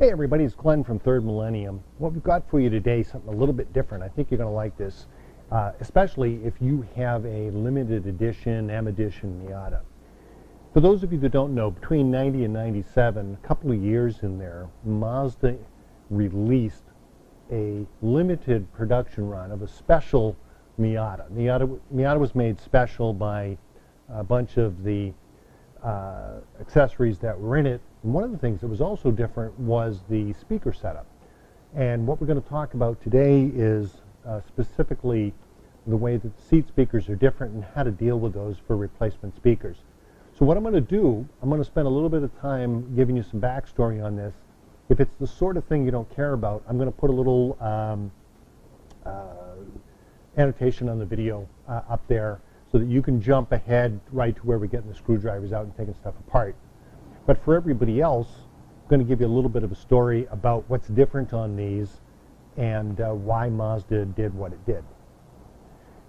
Hey everybody, it's Glenn from Third Millennium. What we've got for you today is something a little bit different. I think you're going to like this, especially if you have a limited edition M edition Miata. For those of you that don't know, between 90 and 97, a couple of years in there, Mazda released a limited production run of a special Miata. Miata was made special by a bunch of the accessories that were in it. And one of the things that was also different was the speaker setup. And what we're going to talk about today is specifically the way that the seat speakers are different and how to deal with those for replacement speakers. So what I'm going to do, I'm going to spend a little bit of time giving you some backstory on this. If it's the sort of thing you don't care about, I'm going to put a little annotation on the video up there so that you can jump ahead right to where we're getting the screwdrivers out and taking stuff apart. But for everybody else, I'm going to give you a little bit of a story about what's different on these and why Mazda did what it did.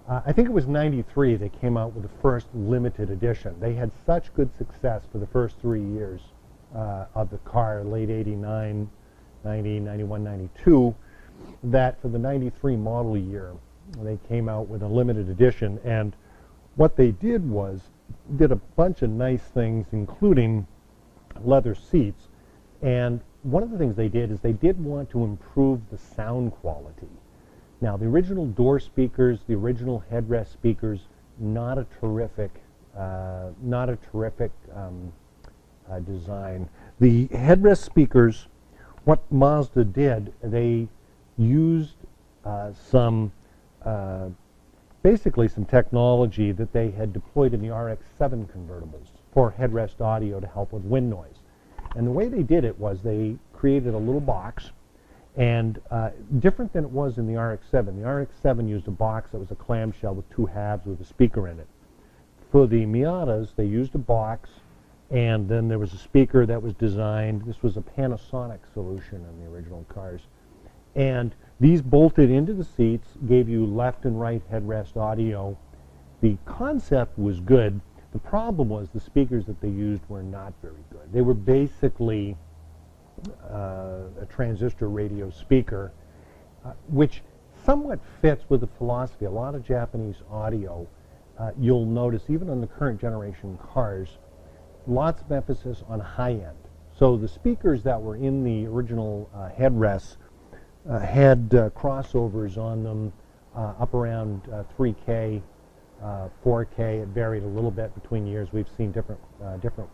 I think it was 93 they came out with the first limited edition. They had such good success for the first 3 years of the car, late 89, 90, 91, 92, that for the 93 model year, they came out with a limited edition. And what they did was, did a bunch of nice things, including leather seats. And one of the things they did is they did want to improve the sound quality. Now, the original door speakers, the original headrest speakers, not a terrific design. The headrest speakers, what Mazda did, they used basically some technology that they had deployed in the RX-7 convertibles for headrest audio to help with wind noise. And the way they did it was they created a little box, and different than it was in the RX-7. The RX-7 used a box that was a clamshell with two halves with a speaker in it. For the Miatas, they used a box, and then there was a speaker that was designed. This was a Panasonic solution in the original cars. And these bolted into the seats, gave you left and right headrest audio. The concept was good. The problem was the speakers that they used were not very good. They were basically a transistor radio speaker, which somewhat fits with the philosophy. A lot of Japanese audio, you'll notice even on the current generation cars, lots of emphasis on high end. So the speakers that were in the original headrests had crossovers on them up around 3K, 4K. It varied a little bit between years. We've seen different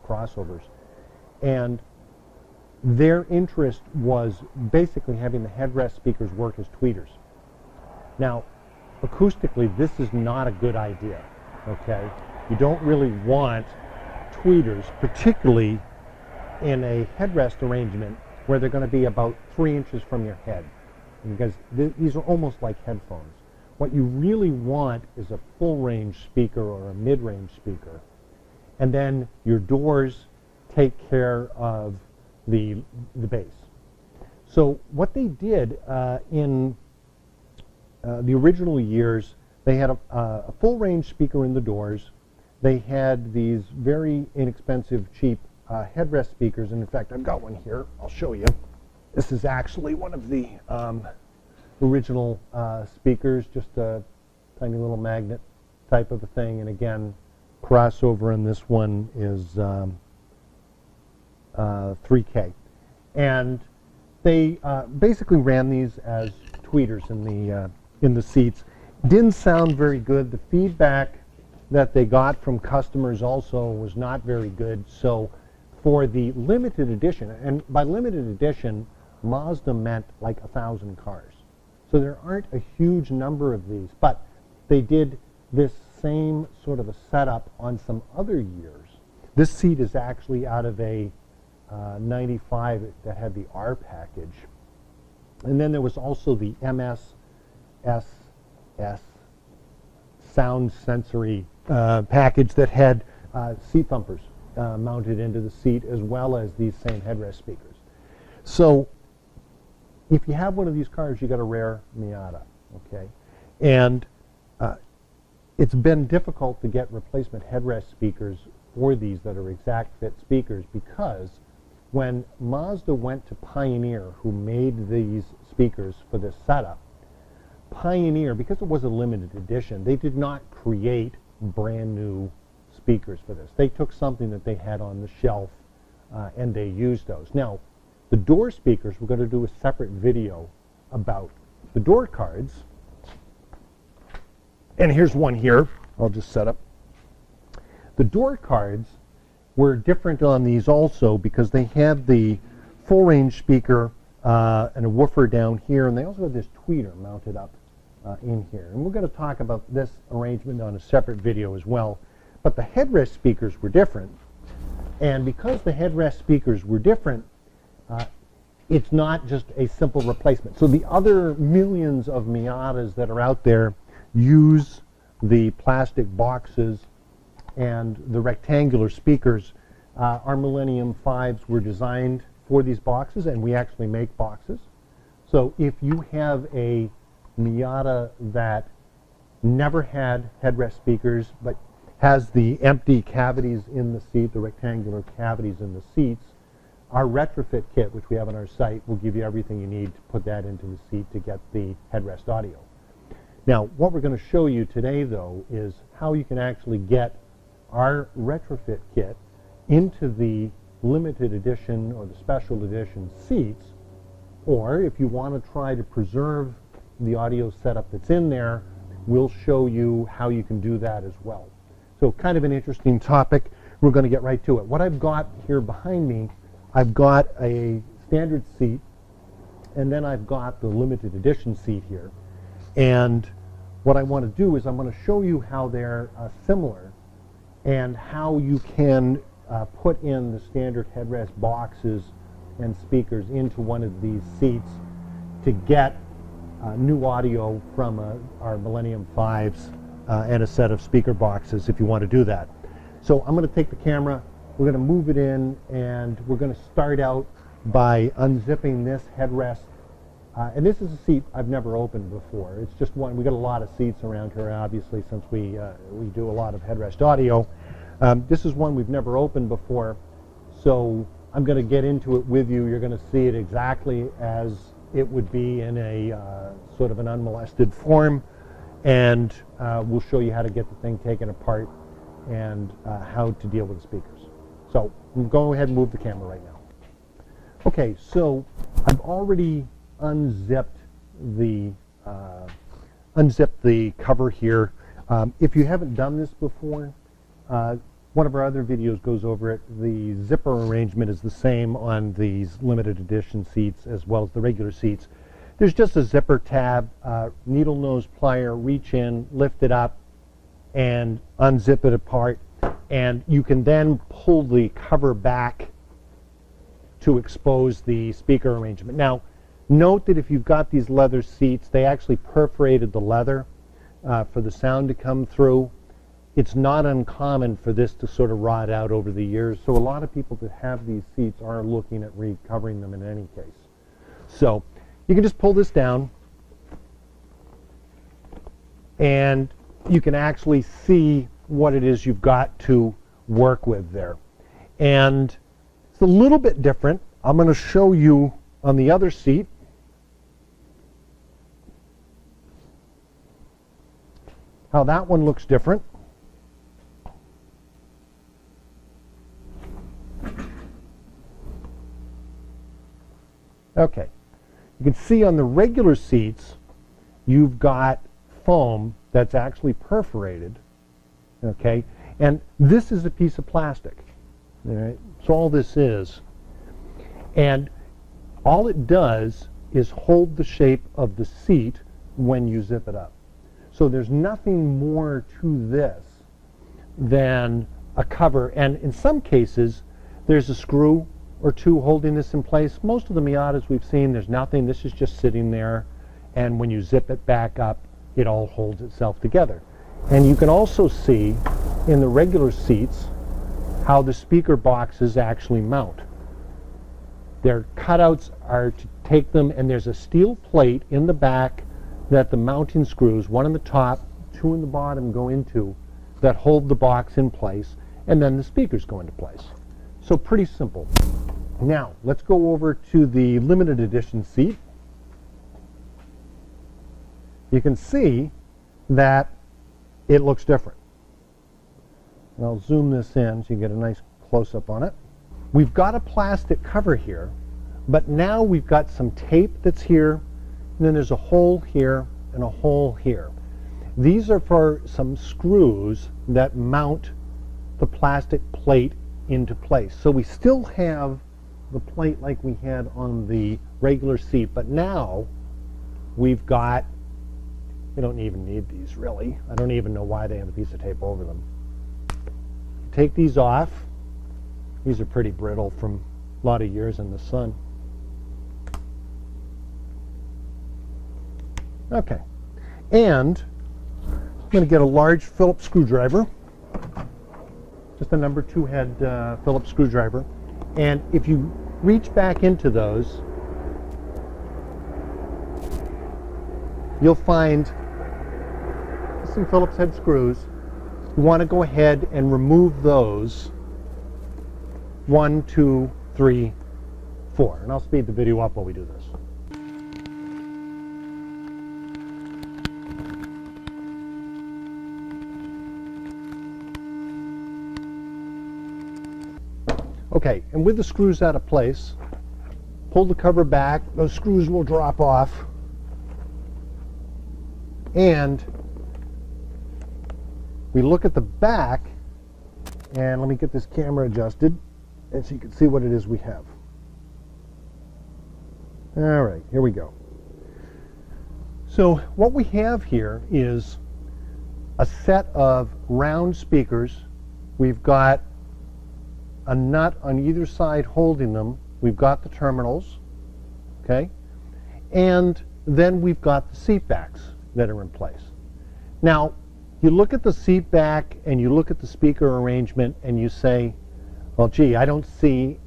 crossovers. And their interest was basically having the headrest speakers work as tweeters. Now, acoustically, this is not a good idea, okay? You don't really want tweeters, particularly in a headrest arrangement where they're going to be about 3 inches from your head, because these are almost like headphones. What you really want is a full-range speaker or a mid-range speaker, and then your doors take care of the bass. So what they did in the original years, they had a full-range speaker in the doors. They had these very inexpensive, cheap headrest speakers, and in fact, I've got one here. I'll show you. This is actually one of the original speakers, just a tiny little magnet type of a thing. And again, crossover in this one is 3K. And they basically ran these as tweeters in the seats. Didn't sound very good. The feedback that they got from customers also was not very good. So for the limited edition, and by limited edition, Mazda meant like 1,000 cars. So there aren't a huge number of these, but they did this same sort of a setup on some other years. This seat is actually out of a 95 that had the R package. And then there was also the MSSS sound sensory package that had seat thumpers mounted into the seat, as well as these same headrest speakers. So if you have one of these cars, you got a rare Miata, okay? And it's been difficult to get replacement headrest speakers for these that are exact fit speakers, because when Mazda went to Pioneer, who made these speakers for this setup, Pioneer, because it was a limited edition, they did not create brand new speakers for this. They took something that they had on the shelf and they used those. Now, the door speakers, we're going to do a separate video about the door cards. And here's one here. I'll just set up. The door cards were different on these also because they had the full range speaker and a woofer down here, and they also had this tweeter mounted up in here. And we're going to talk about this arrangement on a separate video as well. But the headrest speakers were different, and because the headrest speakers were different, it's not just a simple replacement. So the other millions of Miatas that are out there use the plastic boxes and the rectangular speakers. Our Millennium 5s were designed for these boxes, and we actually make boxes. So if you have a Miata that never had headrest speakers but has the empty cavities in the seat, the rectangular cavities in the seats, our retrofit kit, which we have on our site, will give you everything you need to put that into the seat to get the headrest audio. Now, what we're going to show you today, though, is how you can actually get our retrofit kit into the limited edition or the special edition seats, or if you want to try to preserve the audio setup that's in there, we'll show you how you can do that as well. So kind of an interesting topic. We're going to get right to it. What I've got here behind me, I've got a standard seat, and then I've got the limited edition seat here. And what I want to do is I'm going to show you how they're similar and how you can put in the standard headrest boxes and speakers into one of these seats to get new audio from our Millennium 5s and a set of speaker boxes if you want to do that. So I'm going to take the camera, we're going to move it in, and we're going to start out by unzipping this headrest. And this is a seat I've never opened before. It's just one. We got a lot of seats around here, obviously, since we do a lot of headrest audio. This is one we've never opened before, so I'm going to get into it with you. You're going to see it exactly as it would be in a sort of an unmolested form, and we'll show you how to get the thing taken apart and how to deal with the speakers. So I'm going to go ahead and move the camera right now. Okay, so I've already unzipped the cover here. If you haven't done this before, one of our other videos goes over it. The zipper arrangement is the same on these limited edition seats as well as the regular seats. There's just a zipper tab, needle nose plier, reach in, lift it up, and unzip it apart. And you can then pull the cover back to expose the speaker arrangement. Now, note that if you've got these leather seats, they actually perforated the leather for the sound to come through. It's not uncommon for this to sort of rot out over the years, so a lot of people that have these seats are looking at recovering them in any case. So you can just pull this down, and you can actually see what it is you've got to work with there. And it's a little bit different. I'm going to show you on the other seat. How that one looks different. Okay, you can see on the regular seats you've got foam that's actually perforated, okay, and this is a piece of plastic, all right? So all this is, and all it does is hold the shape of the seat when you zip it up. So there's nothing more to this than a cover, and in some cases there's a screw or two holding this in place. Most of the Miatas we've seen, there's nothing. This is just sitting there, and when you zip it back up, it all holds itself together. And you can also see in the regular seats how the speaker boxes actually mount. Their cutouts are to take them, and there's a steel plate in the back that the mounting screws, one in the top, two in the bottom, go into, that hold the box in place, and then the speakers go into place. So pretty simple. Now, let's go over to the limited edition seat. You can see that it looks different. And I'll zoom this in so you get a nice close-up on it. We've got a plastic cover here, but now we've got some tape that's here, and then there's a hole here and a hole here. These are for some screws that mount the plastic plate into place. So we still have the plate like we had on the regular seat, but now we've got, we don't even need these really. I don't even know why they have a piece of tape over them. Take these off. These are pretty brittle from a lot of years in the sun. Okay, and I'm going to get a large Phillips screwdriver, just a number 2 head Phillips screwdriver, and if you reach back into those, you'll find some Phillips head screws. You want to go ahead and remove those 1, 2, 3, 4, and I'll speed the video up while we do this. Okay, and with the screws out of place, pull the cover back, those screws will drop off, and we look at the back, and let me get this camera adjusted, and so you can see what it is we have. All right, here we go. So what we have here is a set of round speakers. We've got a nut on either side holding them. We've got the terminals, okay? And then we've got the seat backs that are in place. Now, you look at the seat back and you look at the speaker arrangement and you say, well, gee, I don't see,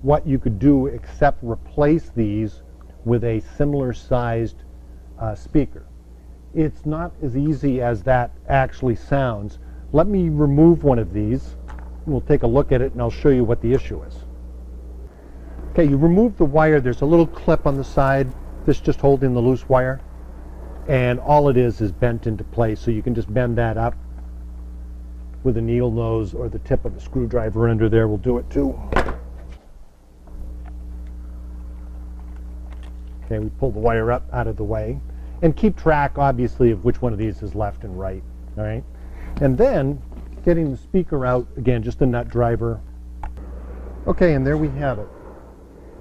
what you could do except replace these with a similar sized speaker. It's not as easy as that actually sounds. Let me remove one of these. We'll take a look at it and I'll show you what the issue is. Okay, you remove the wire. There's a little clip on the side that's just holding the loose wire, and all it is bent into place, so you can just bend that up with a needle nose, or the tip of a screwdriver under there will do it too. Okay, we pull the wire up out of the way and keep track obviously of which one of these is left and right. All right, and then getting the speaker out, again, just a nut driver. Okay, and there we have it.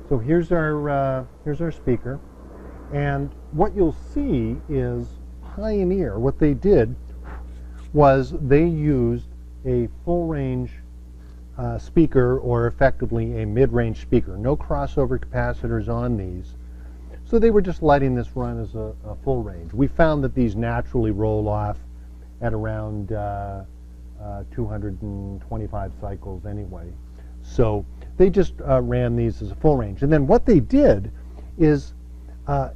So here's our speaker, and what you'll see is Pioneer, what they did was they used a full range speaker, or effectively a mid-range speaker. No crossover capacitors on these. So they were just letting this run as a full range. We found that these naturally roll off at around 225 cycles anyway. So they just ran these as a full range. And then what they did is,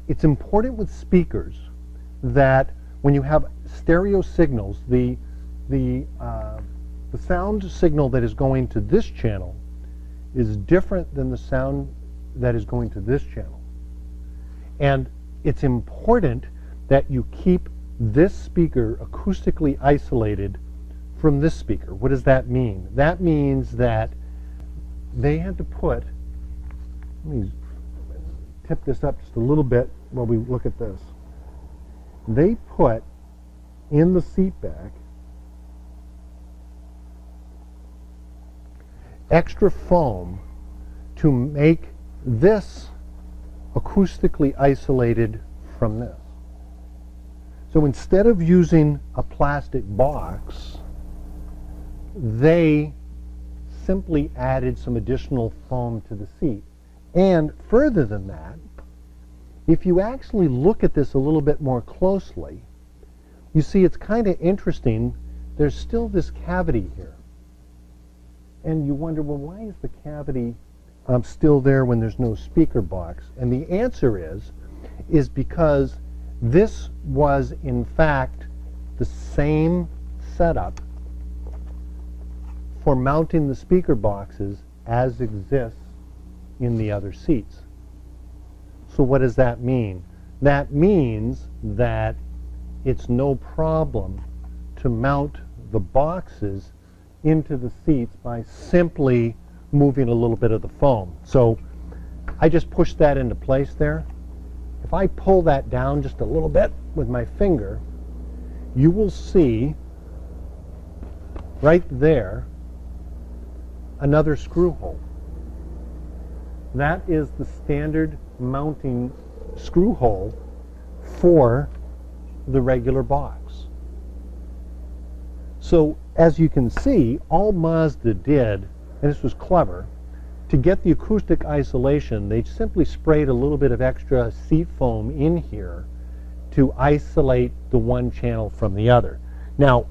it's important with speakers that when you have stereo signals, the sound signal that is going to this channel is different than the sound that is going to this channel. And it's important that you keep this speaker acoustically isolated from this speaker. What does that mean? That means that they had to put, let me tip this up just a little bit while we look at this. They put in the seat back extra foam to make this acoustically isolated from this. So instead of using a plastic box, they simply added some additional foam to the seat. And further than that, if you actually look at this a little bit more closely, you see it's kind of interesting. There's still this cavity here. And you wonder, well, why is the cavity still there when there's no speaker box? And the answer is because this was, in fact, the same setup for mounting the speaker boxes as exists in the other seats. So what does that mean? That means that it's no problem to mount the boxes into the seats by simply moving a little bit of the foam. So I just push that into place there. If I pull that down just a little bit with my finger, you will see right there another screw hole. That is the standard mounting screw hole for the regular box. So as you can see, all Mazda did, and this was clever, to get the acoustic isolation, they simply sprayed a little bit of extra seat foam in here to isolate the one channel from the other. Now,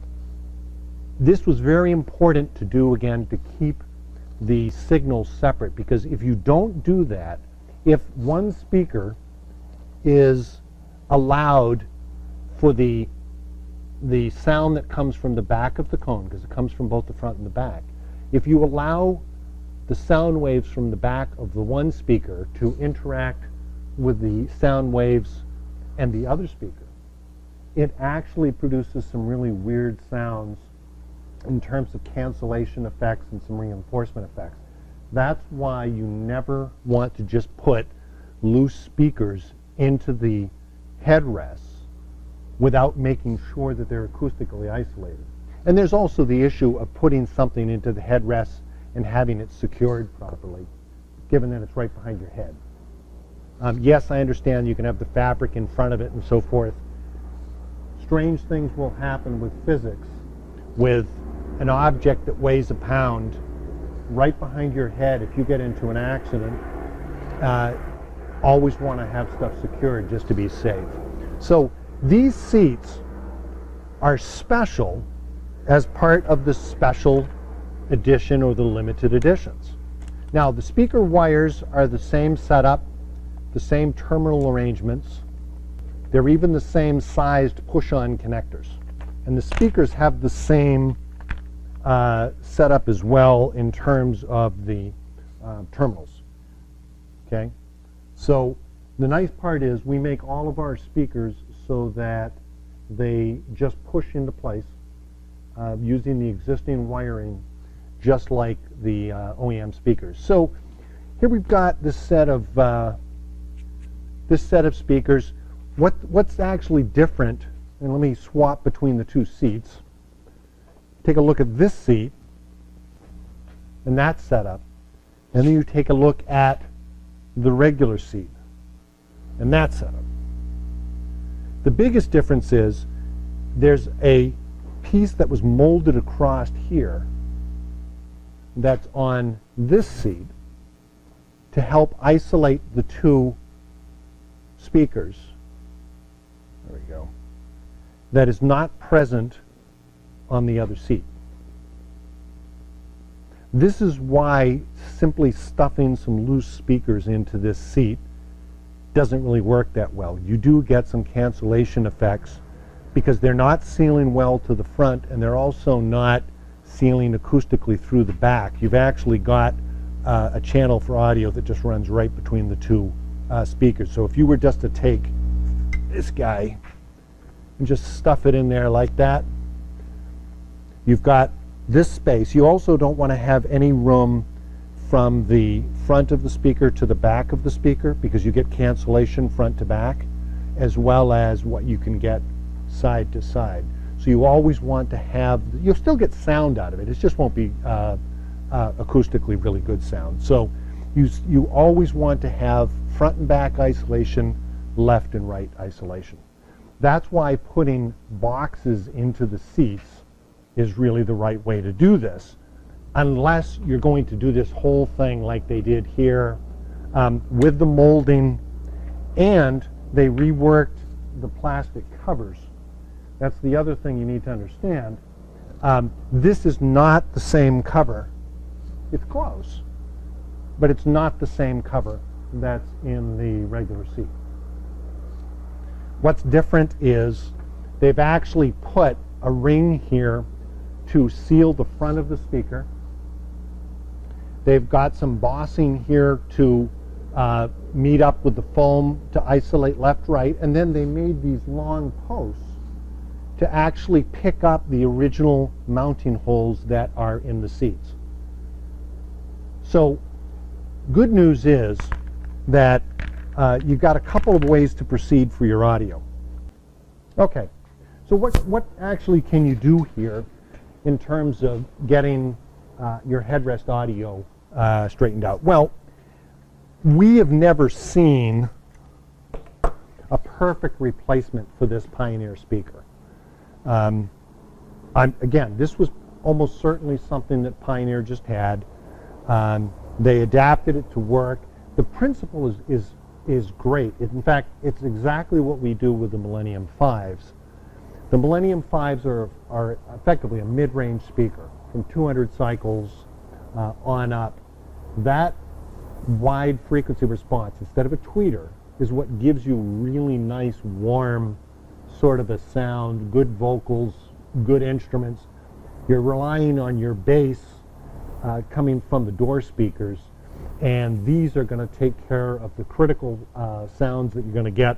this was very important to do, again, to keep the signals separate, because if you don't do that, if one speaker is allowed for the sound that comes from the back of the cone, because it comes from both the front and the back, if you allow the sound waves from the back of the one speaker to interact with the sound waves and the other speaker, it actually produces some really weird sounds in terms of cancellation effects and some reinforcement effects. That's why you never want to just put loose speakers into the headrests without making sure that they're acoustically isolated. And there's also the issue of putting something into the headrests and having it secured properly, given that it's right behind your head. Yes, I understand you can have the fabric in front of it and so forth. Strange things will happen with physics, with an object that weighs a pound right behind your head. If you get into an accident, always want to have stuff secured just to be safe. So these seats are special as part of the special edition or the limited editions. Now, the speaker wires are the same setup, the same terminal arrangements. They're even the same sized push-on connectors. And the speakers have the same setup as well in terms of the terminals. Okay? So the nice part is we make all of our speakers so that they just push into place using the existing wiring, just like the OEM speakers. So here we've got this set of speakers. What's actually different? And let me swap between the two seats. Take a look at this seat and that setup, and then you take a look at the regular seat and that setup. The biggest difference is there's a piece that was molded across here that's on this seat to help isolate the two speakers. There we go. That is not present on the other seat. This is why simply stuffing some loose speakers into this seat doesn't really work that well. You do get some cancellation effects because they're not sealing well to the front, and they're also not sealing acoustically through the back. You've actually got a channel for audio that just runs right between the two speakers. So if you were just to take this guy and just stuff it in there like that, you've got this space. You also don't want to have any room from the front of the speaker to the back of the speaker, because you get cancellation front to back, as well as what you can get side to side. So you always want to have, you'll still get sound out of it, it just won't be acoustically really good sound. So you always want to have front and back isolation, left and right isolation. That's why putting boxes into the seats is really the right way to do this, unless you're going to do this whole thing like they did here with the molding, and they reworked the plastic covers. That's the other thing you need to understand. This is not the same cover. It's close, but it's not the same cover that's in the regular seat. What's different is they've actually put a ring here to seal the front of the speaker. They've got some bossing here to meet up with the foam to isolate left-right, and then they made these long posts to actually pick up the original mounting holes that are in the seats. So good news is that you've got a couple of ways to proceed for your audio. Okay, so what actually can you do here in terms of getting your headrest audio straightened out? Well, we have never seen a perfect replacement for this Pioneer speaker. Again, this was almost certainly something that Pioneer just had. They adapted it to work. The principle is great. In fact, it's exactly what we do with the Millennium 5s. The Millennium 5s are effectively a mid-range speaker from 200 cycles on up. That wide frequency response, instead of a tweeter, is what gives you really nice, warm sort of a sound, good vocals, good instruments. You're relying on your bass coming from the door speakers, and these are going to take care of the critical sounds that you're going to get,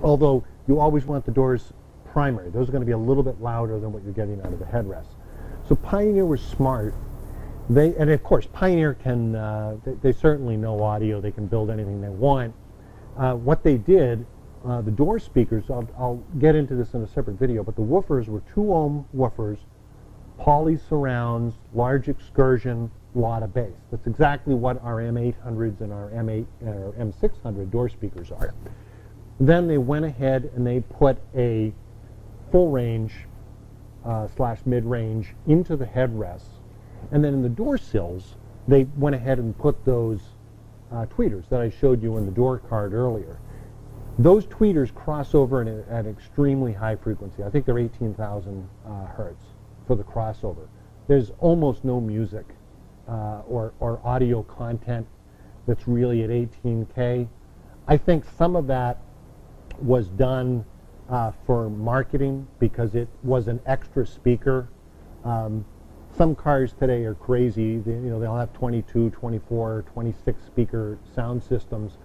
although you always want the doors primary. Those are going to be a little bit louder than what you're getting out of the headrest. So Pioneer was smart. And of course, Pioneer can, they certainly know audio. They can build anything they want. What they did, the door speakers, I'll get into this in a separate video, but the woofers were 2-ohm woofers, poly surrounds, large excursion, lot of bass. That's exactly what our M800s and our M8 and our M600 door speakers are. Then they went ahead and they put a full range / mid-range into the headrests. And then in the door sills, they went ahead and put those tweeters that I showed you in the door card earlier. Those tweeters cross over at an extremely high frequency. I think they're 18,000 hertz for the crossover. There's almost no music or audio content that's really at 18K. I think some of that was done for marketing because it was an extra speaker. Some cars today are crazy. They'll have 22, 24, 26 speaker sound systems.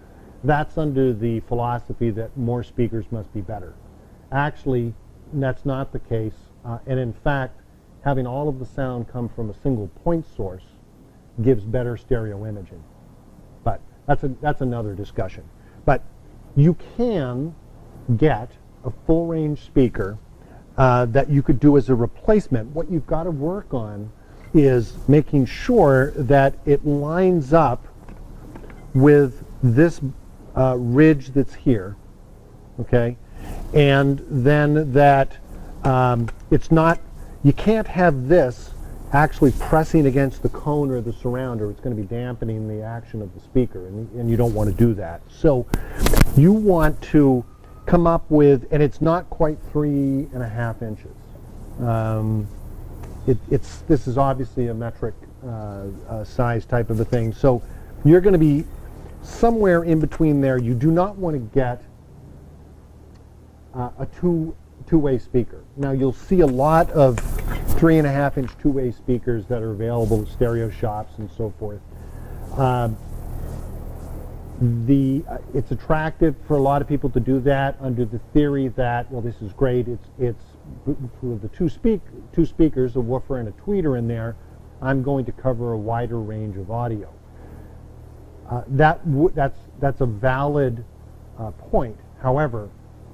That's under the philosophy that more speakers must be better. Actually, that's not the case. And in fact, having all of the sound come from a single point source gives better stereo imaging. But that's another discussion. But you can get a full range speaker that you could do as a replacement. What you've got to work on is making sure that it lines up with this ridge that's here, okay? And then that it's not, you can't have this actually pressing against the cone or the surround, or it's going to be dampening the action of the speaker, and you don't want to do that. So you want to come up with, and it's not quite 3.5 inches. This is obviously a metric size type of a thing. So you're going to be somewhere in between there. You do not want to get a two-way speaker. Now you'll see a lot of 3.5 inch two-way speakers that are available at stereo shops and so forth. It's attractive for a lot of people to do that under the theory that, well, this is great. It's with the two speakers, a woofer and a tweeter in there, I'm going to cover a wider range of audio. That's a valid point. However,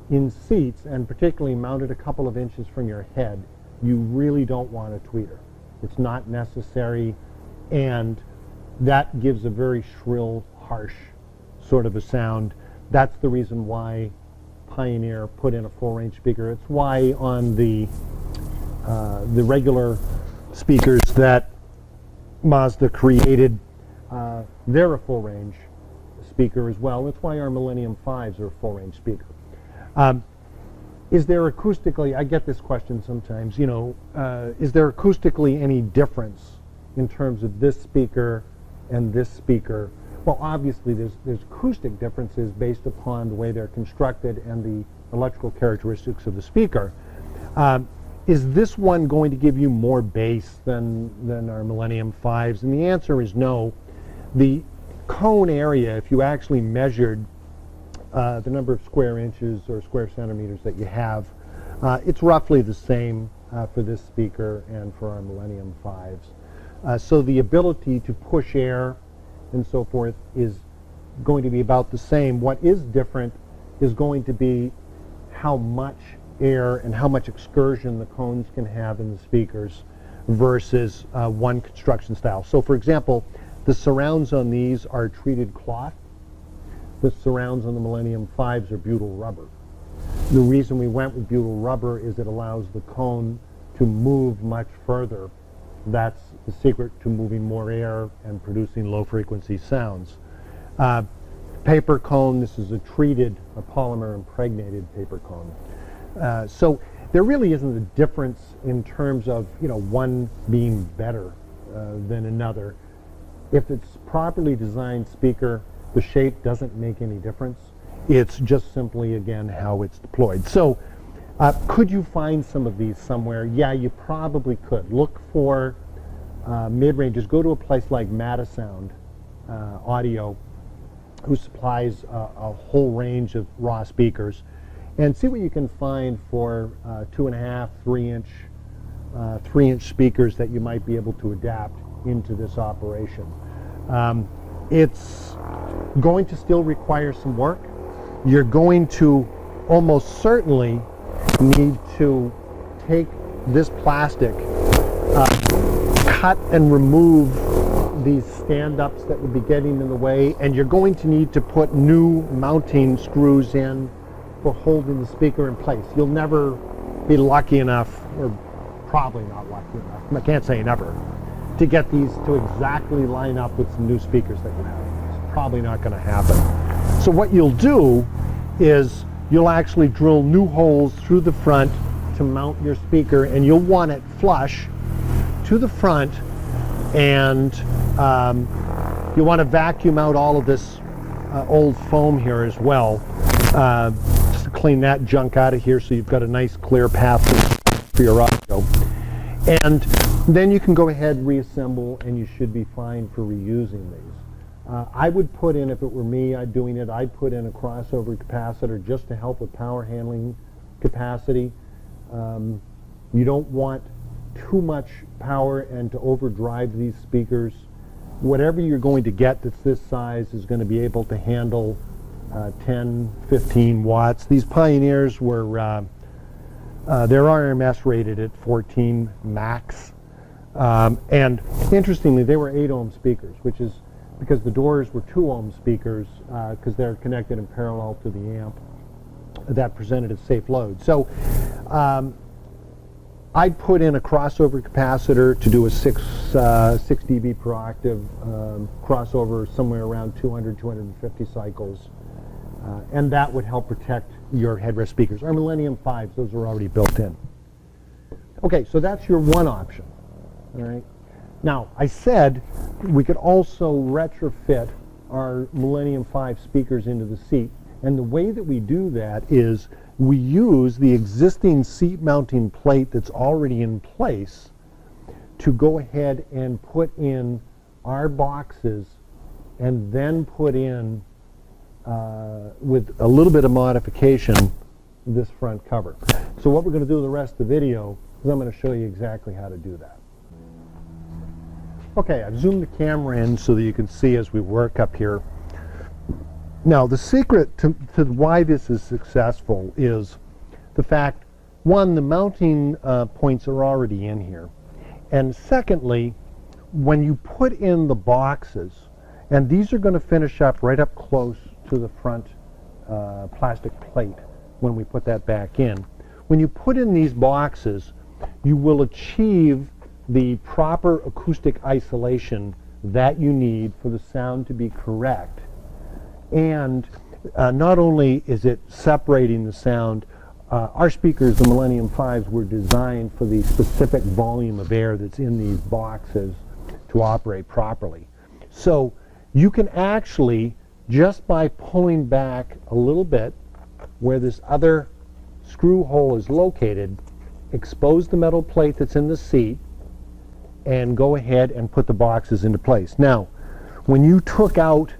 in seats, and particularly mounted a couple of inches from your head, you really don't want a tweeter. It's not necessary, and that gives a very shrill, harsh sort of a sound. That's the reason why Pioneer put in a full-range speaker. It's why on the regular speakers that Mazda created, they're a full-range speaker as well. That's why our Millennium 5s are a full-range speaker. Is there acoustically, I get this question sometimes, is there acoustically any difference in terms of this speaker and this speaker? Well, obviously there's acoustic differences based upon the way they're constructed and the electrical characteristics of the speaker. is this one going to give you more bass than our Millennium 5s? And the answer is no. The cone area, if you actually measured the number of square inches or square centimeters that you have, it's roughly the same for this speaker and for our Millennium 5s. So the ability to push air and so forth is going to be about the same. What is different is going to be how much air and how much excursion the cones can have in the speakers versus one construction style. So for example, the surrounds on these are treated cloth. The surrounds on the Millennium 5s are butyl rubber. The reason we went with butyl rubber is it allows the cone to move much further. That's the secret to moving more air and producing low frequency sounds. Paper cone, this is a polymer impregnated paper cone. So there really isn't a difference in terms of one being better than another. If it's properly designed speaker, the shape doesn't make any difference. It's just simply, again, how it's deployed. So could you find some of these somewhere? Yeah, you probably could. Look for mid-ranges. Go to a place like Miata Sound Audio, who supplies a whole range of raw speakers, and see what you can find for 2.5, 3-inch, 3-inch speakers that you might be able to adapt into this operation. It's going to still require some work. You're going to almost certainly need to take this plastic, cut and remove these stand-ups that would be getting in the way, and you're going to need to put new mounting screws in for holding the speaker in place. You'll never be lucky enough, or probably not lucky enough, I can't say never, to get these to exactly line up with some new speakers that you have. It's probably not going to happen. So what you'll do is you'll actually drill new holes through the front to mount your speaker, and you'll want it flush to the front, and you want to vacuum out all of this old foam here as well, just to clean that junk out of here so you've got a nice clear path for your audio. And then you can go ahead, reassemble, and you should be fine for reusing these. I would put in, if it were me doing it, I'd put in a crossover capacitor just to help with power handling capacity. You don't want too much power and to overdrive these speakers. Whatever you're going to get that's this size is going to be able to handle 10, 15 watts. These Pioneers were, they're RMS rated at 14 max. And interestingly, they were 8 ohm speakers, which is because the doors were 2 ohm speakers because they're connected in parallel to the amp that presented a safe load. So I'd put in a crossover capacitor to do a 6 dB per octave crossover somewhere around 200, 250 cycles. And that would help protect your headrest speakers. Our Millennium 5s, those are already built in. Okay, so that's your one option. All right. Now, I said we could also retrofit our Millennium 5 speakers into the seat. And the way that we do that is we use the existing seat mounting plate that's already in place to go ahead and put in our boxes and then put in, with a little bit of modification, this front cover. So what we're going to do the rest of the video is I'm going to show you exactly how to do that. Okay, I've zoomed the camera in so that you can see as we work up here. Now, the secret to why this is successful is the fact, one, the mounting points are already in here. And secondly, when you put in the boxes, and these are going to finish up right up close to the front plastic plate when we put that back in. When you put in these boxes, you will achieve the proper acoustic isolation that you need for the sound to be correct. And not only is it separating the sound, our speakers, the Millennium 5s, were designed for the specific volume of air that's in these boxes to operate properly. So you can actually, just by pulling back a little bit where this other screw hole is located, expose the metal plate that's in the seat and go ahead and put the boxes into place. Now, when you took out,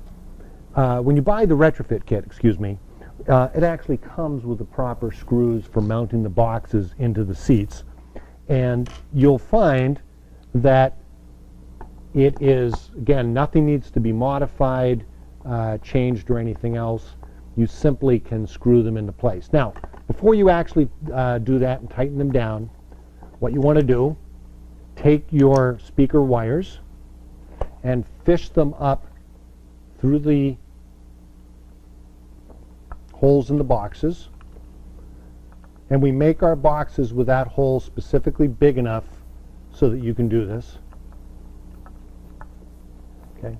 when you buy the retrofit kit, excuse me, it actually comes with the proper screws for mounting the boxes into the seats. And you'll find that it is, again, nothing needs to be modified, changed, or anything else. You simply can screw them into place. Now, before you actually do that and tighten them down, what you want to do, take your speaker wires and fish them up through the holes in the boxes. And we make our boxes with that hole specifically big enough so that you can do this. Okay.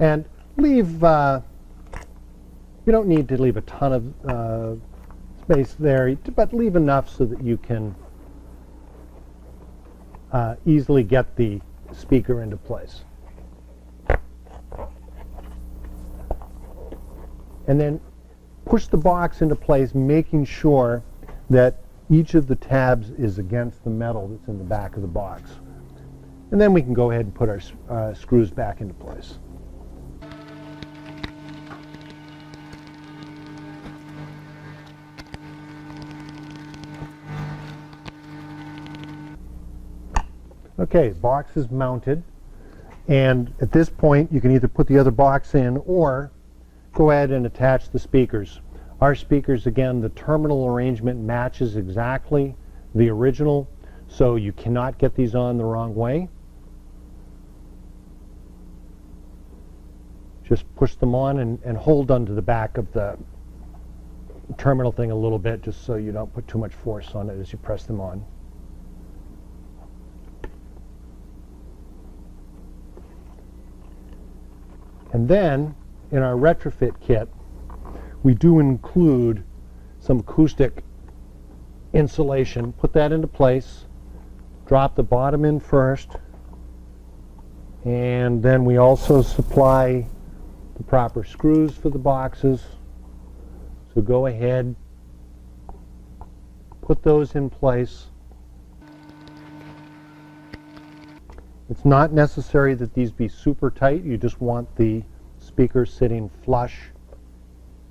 And leave, you don't need to leave a ton of space there, but leave enough so that you can easily get the speaker into place. And then push the box into place, making sure that each of the tabs is against the metal that's in the back of the box. And then we can go ahead and put our screws back into place. Okay, box is mounted, and at this point you can either put the other box in or go ahead and attach the speakers. Our speakers, again, the terminal arrangement matches exactly the original, so you cannot get these on the wrong way. Just push them on and hold onto the back of the terminal thing a little bit, just so you don't put too much force on it as you press them on. And then, in our retrofit kit, we do include some acoustic insulation. Put that into place, drop the bottom in first, and then we also supply the proper screws for the boxes. So go ahead, put those in place. It's not necessary that these be super tight. You just want the speaker sitting flush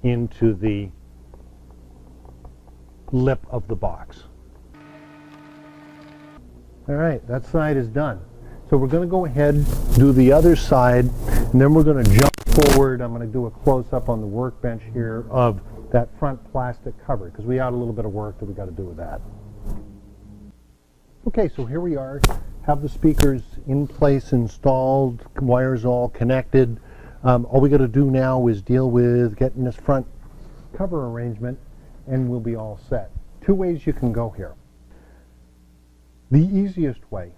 into the lip of the box. All right, that side is done. So we're going to go ahead and do the other side, and then we're going to jump forward. I'm going to do a close-up on the workbench here of that front plastic cover, because we got a little bit of work that we got to do with that. Okay, so here we are. Have the speakers in place, installed, wires all connected. All we got to do now is deal with getting this front cover arrangement, and we'll be all set. Two ways you can go here. The easiest way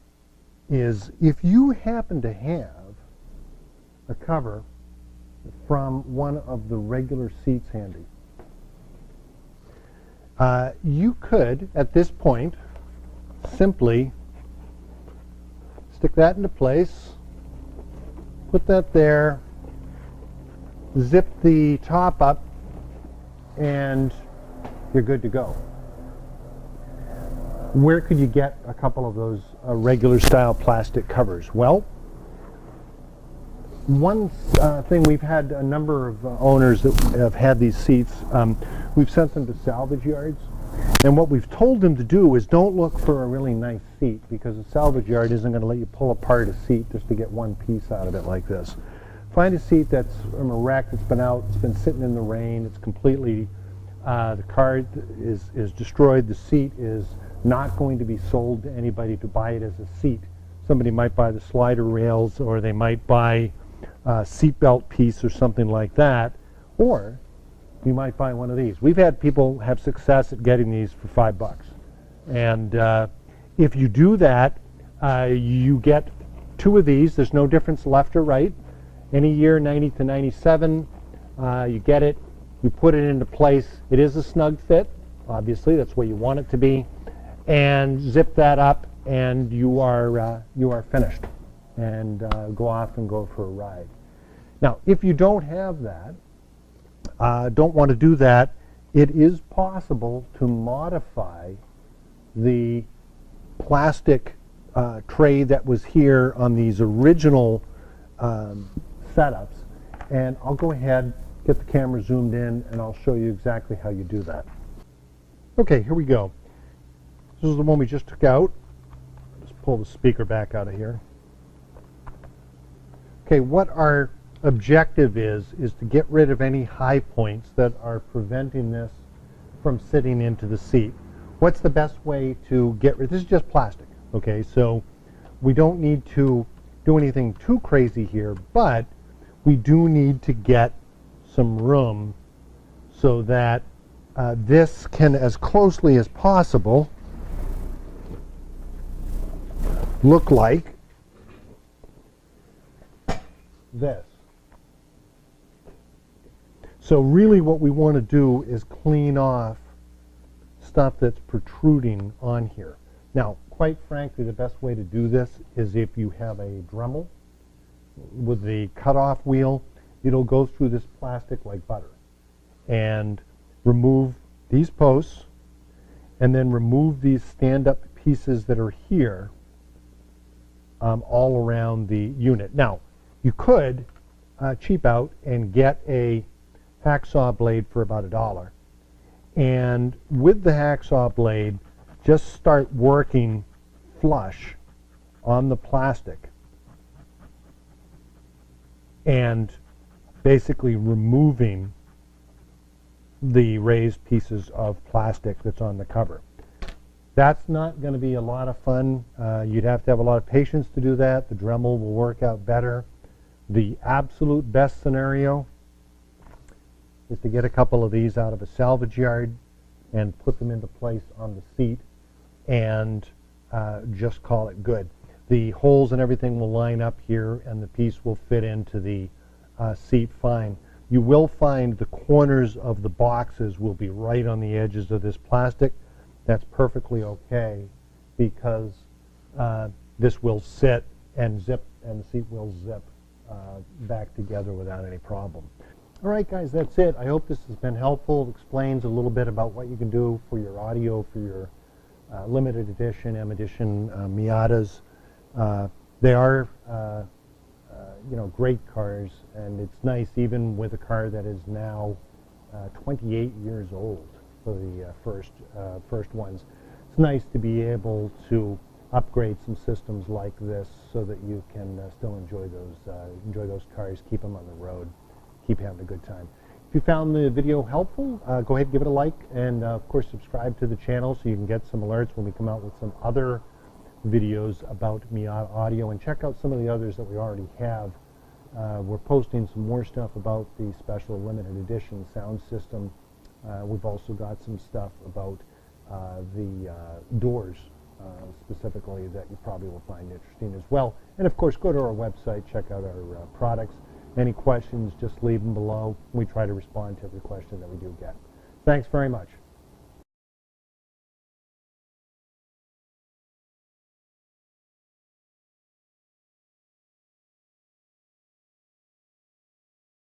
is if you happen to have a cover from one of the regular seats handy. You could, at this point, simply stick that into place, put that there, zip the top up, and you're good to go. Where could you get a couple of those regular style plastic covers? Well, one thing, we've had a number of owners that have had these seats, we've sent them to salvage yards, and what we've told them to do is don't look for a really nice seat, because a salvage yard isn't going to let you pull apart a seat just to get one piece out of it like this. Find a seat that's from a wreck, that's been out, it's been sitting in the rain, it's completely, the car is destroyed, the seat is not going to be sold to anybody to buy it as a seat. Somebody might buy the slider rails, or they might buy a seatbelt piece or something like that, or you might buy one of these. We've had people have success at getting these for $5. And if you do that, you get two of these. There's no difference left or right. Any year, 90 to 97, you get it, you put it into place. It is a snug fit, obviously, that's where you want it to be, and zip that up, and you are finished, and go off and go for a ride. Now, if you don't have that, don't want to do that, it is possible to modify the plastic tray that was here on these original setups. And I'll go ahead, get the camera zoomed in, and I'll show you exactly how you do that. Okay, here we go. This is the one we just took out. Just pull the speaker back out of here. Okay, what our objective is to get rid of any high points that are preventing this from sitting into the seat. What's the best way to get rid? This is just plastic, okay? So we don't need to do anything too crazy here, but we do need to get some room so that this can, as closely as possible, look like this. So really what we want to do is clean off stuff that's protruding on here. Now, quite frankly, the best way to do this is if you have a Dremel with the cutoff wheel. It'll go through this plastic like butter and remove these posts and then remove these stand-up pieces that are here all around the unit. Now, you could cheap out and get a hacksaw blade for about $1. And with the hacksaw blade, just start working flush on the plastic and basically removing the raised pieces of plastic that's on the cover. That's not going to be a lot of fun. You'd have to have a lot of patience to do that. The Dremel will work out better. The absolute best scenario is to get a couple of these out of a salvage yard and put them into place on the seat and just call it good. The holes and everything will line up here and the piece will fit into the seat fine. You will find the corners of the boxes will be right on the edges of this plastic. That's perfectly okay because this will sit and zip and the seat will zip back together without any problem. All right, guys, that's it. I hope this has been helpful. It explains a little bit about what you can do for your audio, for your limited edition, M edition Miatas. They are, great cars, and it's nice even with a car that is now 28 years old for the first ones. It's nice to be able to upgrade some systems like this so that you can still enjoy those cars, keep them on the road, keep having a good time. If you found the video helpful, go ahead and give it a like, and of course subscribe to the channel so you can get some alerts when we come out with some other videos about Miata audio, and check out some of the others that we already have. We're posting some more stuff about the special limited edition sound system. We've also got some stuff about the doors specifically that you probably will find interesting as well. And of course, go to our website, check out our products. Any questions, just leave them below. We try to respond to every question that we do get. Thanks very much.